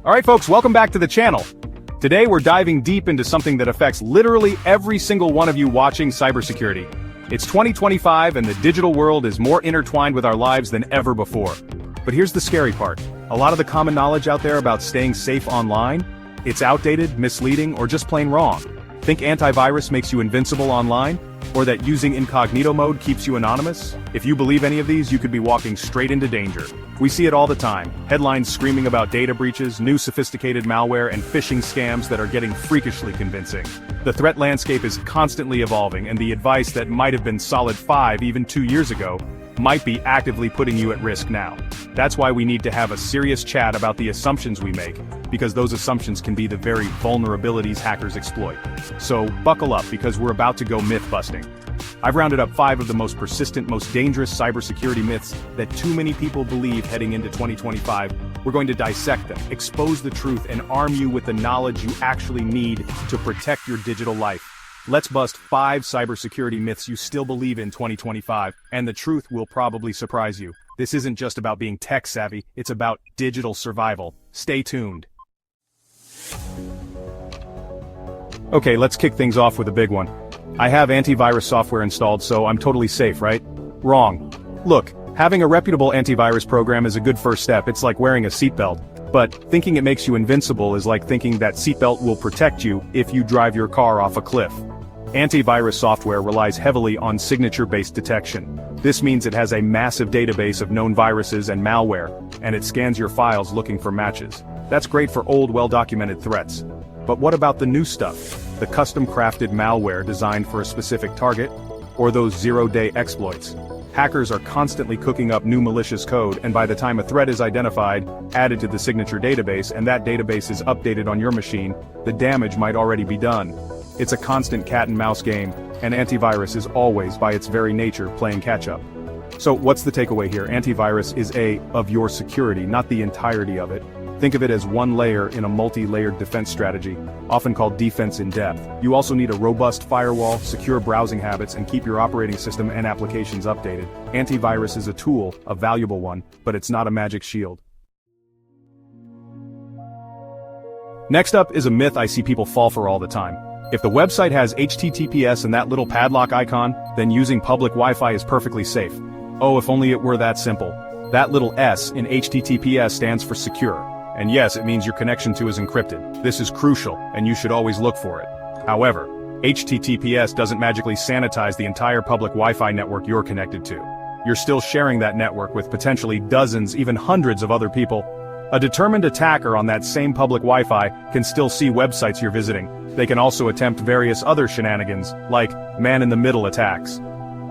Alright folks, welcome back to the channel. Today we're diving deep into something that affects literally every single one of you watching cybersecurity. It's 2025 and the digital world is more intertwined with our lives than ever before. But here's the scary part. A lot of the common knowledge out there about staying safe online, it's outdated, misleading, or just plain wrong. Think antivirus makes you invincible online? Or that using incognito mode keeps you anonymous? If you believe any of these, you could be walking straight into danger. We see it all the time. Headlines screaming about data breaches, new sophisticated malware, and phishing scams that are getting freakishly convincing. The threat landscape is constantly evolving, and the advice that might have been solid 5, even 2 years ago, might be actively putting you at risk now. That's why we need to have a serious chat about the assumptions we make, because those assumptions can be the very vulnerabilities hackers exploit. So buckle up, because we're about to go myth busting. I've rounded up 5 of the most persistent, most dangerous cybersecurity myths that too many people believe heading into 2025. We're going to dissect them, expose the truth, and arm you with the knowledge you actually need to protect your digital life. Let's bust 5 cybersecurity myths you still believe in 2025, and the truth will probably surprise you. This isn't just about being tech savvy, it's about digital survival. Stay tuned. Okay, let's kick things off with a big one. I have antivirus software installed, so I'm totally safe, right? Wrong. Look, having a reputable antivirus program is a good first step. It's like wearing a seatbelt. But thinking it makes you invincible is like thinking that seatbelt will protect you if you drive your car off a cliff. Antivirus software relies heavily on signature-based detection. This means it has a massive database of known viruses and malware, and it scans your files looking for matches. That's great for old, well-documented threats. But what about the new stuff? The custom-crafted malware designed for a specific target? Or those zero-day exploits? Hackers are constantly cooking up new malicious code, and by the time a threat is identified, added to the signature database, and that database is updated on your machine, the damage might already be done. It's a constant cat-and-mouse game, and antivirus is always, by its very nature, playing catch-up. So what's the takeaway here? Antivirus is of your security, not the entirety of it. Think of it as one layer in a multi-layered defense strategy, often called defense in depth. You also need a robust firewall, secure browsing habits, and keep your operating system and applications updated. Antivirus is a tool, a valuable one, but it's not a magic shield. Next up is a myth I see people fall for all the time. If the website has HTTPS and that little padlock icon, then using public Wi-Fi is perfectly safe. Oh, if only it were that simple. That little S in HTTPS stands for secure. And yes, it means your connection to is encrypted. This is crucial, and you should always look for it. However, HTTPS doesn't magically sanitize the entire public Wi-Fi network you're connected to. You're still sharing that network with potentially dozens, even hundreds of other people. A determined attacker on that same public Wi-Fi can still see websites you're visiting. They can also attempt various other shenanigans, like man-in-the-middle attacks.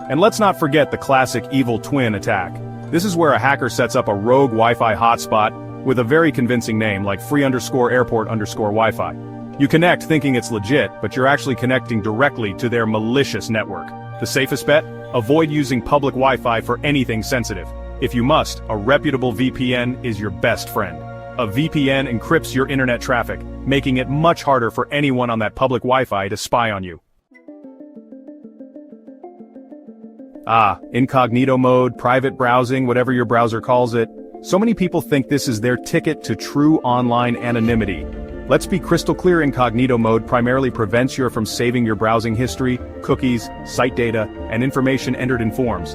And let's not forget the classic evil twin attack. This is where a hacker sets up a rogue Wi-Fi hotspot with a very convincing name like free_airport_Wi-Fi. You connect thinking it's legit, but you're actually connecting directly to their malicious network. The safest bet? Avoid using public Wi-Fi for anything sensitive. If you must, a reputable VPN is your best friend. A VPN encrypts your internet traffic, making it much harder for anyone on that public Wi-Fi to spy on you. Incognito mode, private browsing, whatever your browser calls it. So many people think this is their ticket to true online anonymity. Let's be crystal clear, incognito mode primarily prevents you from saving your browsing history, cookies, site data, and information entered in forms.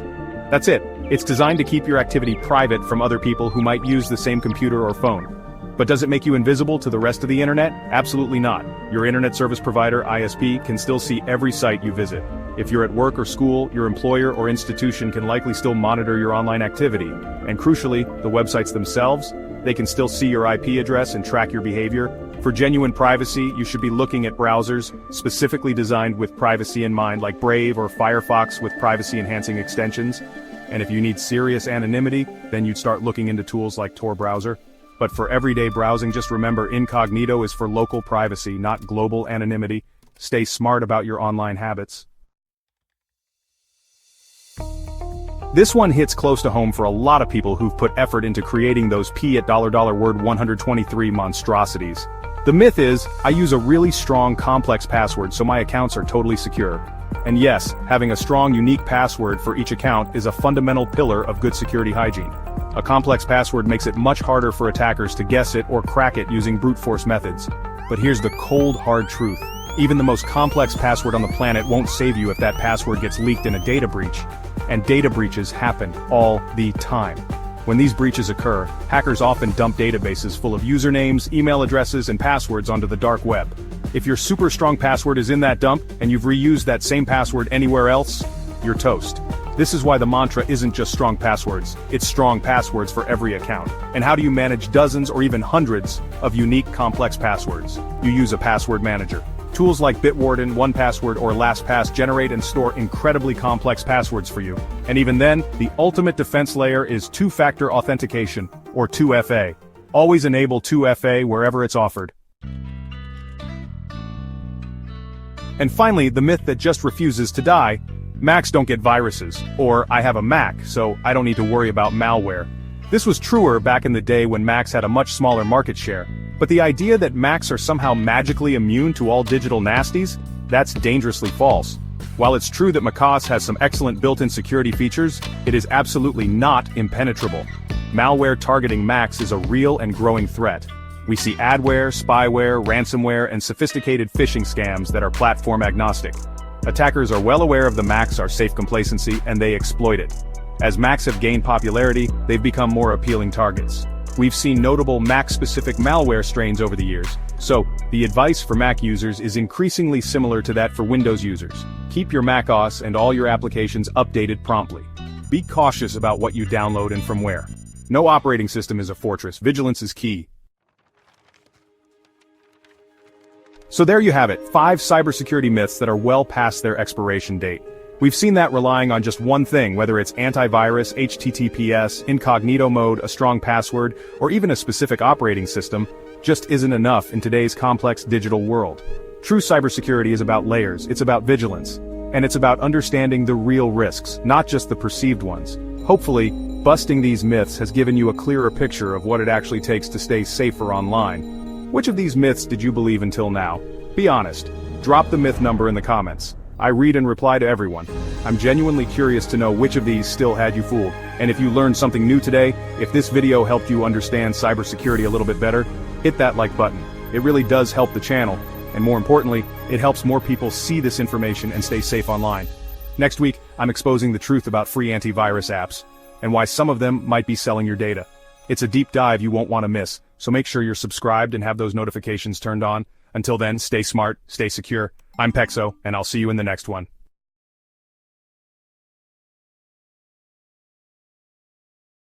That's it. It's designed to keep your activity private from other people who might use the same computer or phone. But does it make you invisible to the rest of the internet? Absolutely not. Your internet service provider, ISP, can still see every site you visit. If you're at work or school, your employer or institution can likely still monitor your online activity. And crucially, the websites themselves, they can still see your IP address and track your behavior. For genuine privacy, you should be looking at browsers specifically designed with privacy in mind, like Brave or Firefox with privacy-enhancing extensions. And if you need serious anonymity, then you'd start looking into tools like Tor browser. But for everyday browsing, just remember incognito is for local privacy, not global anonymity. Stay smart about your online habits. This one hits close to home for a lot of people who've put effort into creating those P at $word 123 monstrosities. The myth is, I use a really strong, complex password so my accounts are totally secure. And yes, having a strong, unique password for each account is a fundamental pillar of good security hygiene. A complex password makes it much harder for attackers to guess it or crack it using brute force methods. But here's the cold, hard truth. Even the most complex password on the planet won't save you if that password gets leaked in a data breach. And data breaches happen all the time. When these breaches occur, hackers often dump databases full of usernames, email addresses, and passwords onto the dark web. If your super strong password is in that dump, and you've reused that same password anywhere else, you're toast. This is why the mantra isn't just strong passwords, it's strong passwords for every account. And how do you manage dozens or even hundreds of unique complex passwords? You use a password manager. Tools like Bitwarden, 1Password, or LastPass generate and store incredibly complex passwords for you. And even then, the ultimate defense layer is two-factor authentication, or 2FA. Always enable 2FA wherever it's offered. And finally, the myth that just refuses to die: Macs don't get viruses, or I have a Mac, so I don't need to worry about malware. This was truer back in the day when Macs had a much smaller market share. But the idea that Macs are somehow magically immune to all digital nasties? That's dangerously false. While it's true that macOS has some excellent built-in security features, it is absolutely not impenetrable. Malware targeting Macs is a real and growing threat. We see adware, spyware, ransomware, and sophisticated phishing scams that are platform agnostic. Attackers are well aware of the Macs are safe complacency, and they exploit it. As Macs have gained popularity, they've become more appealing targets. We've seen notable Mac-specific malware strains over the years, so the advice for Mac users is increasingly similar to that for Windows users. Keep your macOS and all your applications updated promptly. Be cautious about what you download and from where. No operating system is a fortress. Vigilance is key. So there you have it, 5 cybersecurity myths that are well past their expiration date. We've seen that relying on just one thing, whether it's antivirus, HTTPS, incognito mode, a strong password, or even a specific operating system, just isn't enough in today's complex digital world. True cybersecurity is about layers, it's about vigilance, and it's about understanding the real risks, not just the perceived ones. Hopefully, busting these myths has given you a clearer picture of what it actually takes to stay safer online. Which of these myths did you believe until now? Be honest. Drop the myth number in the comments. I read and reply to everyone. I'm genuinely curious to know which of these still had you fooled. And if you learned something new today, if this video helped you understand cybersecurity a little bit better, hit that like button. It really does help the channel, and more importantly, it helps more people see this information and stay safe online. Next week, I'm exposing the truth about free antivirus apps, and why some of them might be selling your data. It's a deep dive you won't want to miss, so make sure you're subscribed and have those notifications turned on. Until then, stay smart, stay secure. I'm Pexo, and I'll see you in the next one.